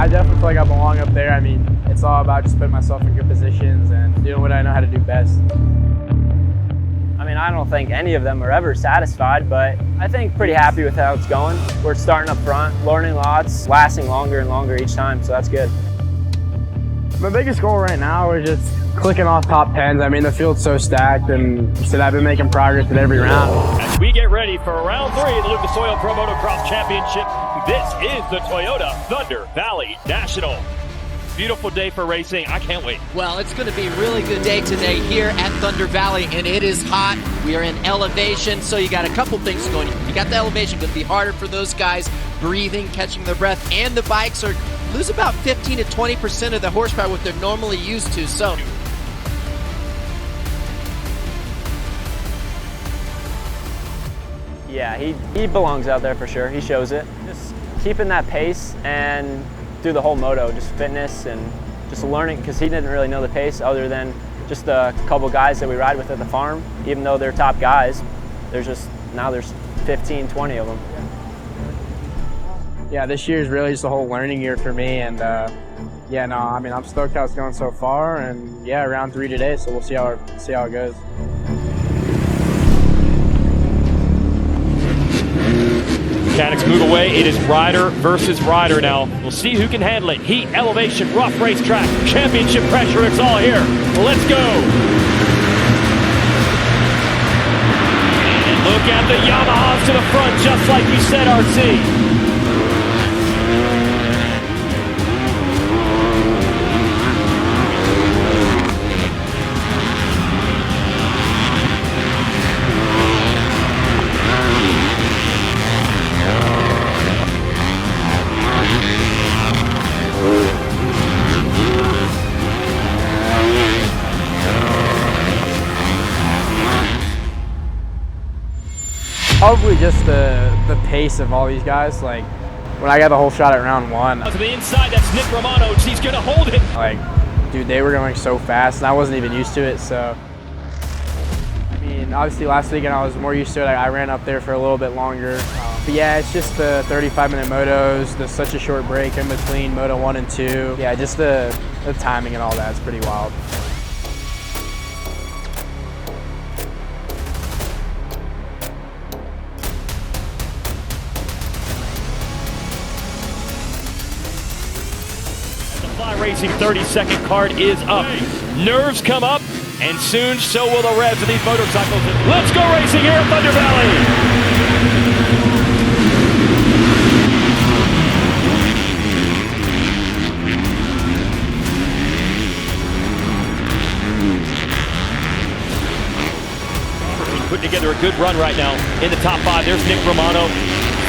I definitely feel like I belong up there. I mean, it's all about just putting myself in good positions and doing what I know how to do best. I mean, I don't think any of them are ever satisfied, but I think pretty happy with how it's going. We're starting up front, learning lots, lasting longer and longer each time, so that's good. My biggest goal right now is just clicking off top 10s. I mean, the field's so stacked, and so I've been making progress at every round. As we get ready for round 3 of the Lucas Oil Pro Motocross Championship, this is the Toyota Thunder Valley National. Beautiful day for racing. I can't wait. Well, it's going to be a really good day today here at Thunder Valley, and it is hot. We are in elevation, so you got a couple things going. You got the elevation, going to be harder for those guys breathing, catching their breath, and the bikes are lose about 15 to 20% of the horsepower what they're normally used to. So Yeah, he belongs out there for sure. He shows it. Just keeping that pace and through the whole moto, just fitness and just learning, because he didn't really know the pace other than just a couple guys that we ride with at the farm. Even though they're top guys, now there's 15, 20 of them. Yeah, this year is really just a whole learning year for me, and yeah, no, I mean, I'm stoked how it's going so far, and yeah, round 3 today, so we'll see how it goes. Mechanics move away. It is rider versus rider now. We'll see who can handle it. Heat, elevation, rough racetrack, championship pressure. It's all here. Let's go. And look at the Yamahas to the front, just like you said, RC. Probably just the pace of all these guys. Like, when I got the whole shot at round 1. To the inside, that's Nick Romano. He's going to hold it. Like, dude, they were going so fast, and I wasn't even used to it, so. I mean, obviously last weekend I was more used to it. I ran up there for a little bit longer. But yeah, it's just the 35-minute motos, there's such a short break in between Moto 1 and 2. Yeah, just the timing and all that, it's pretty wild. Racing 30-second card is up. Nerves come up, and soon so will the revs of these motorcycles. Let's go racing here at Thunder Valley. Putting together a good run right now in the top 5. There's Nick Romano.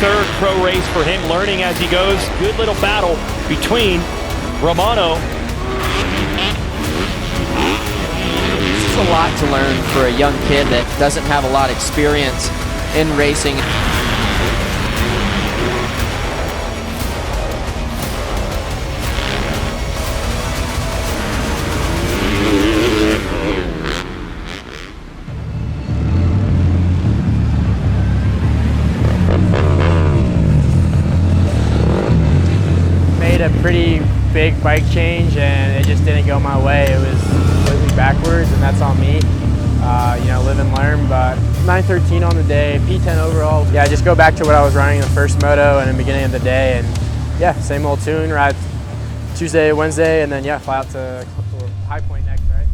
3rd pro race for him, learning as he goes. Good little battle between Romano. it's a lot to learn for a young kid that doesn't have a lot of experience in racing. Made a pretty big bike change and it just didn't go my way. It was completely backwards and that's on me. You know, live and learn, but 9:13 on the day, P10 overall. Yeah, just go back to what I was running in the first moto and in the beginning of the day, and yeah, same old tune, ride Tuesday, Wednesday, and then yeah, fly out to High Point next, right?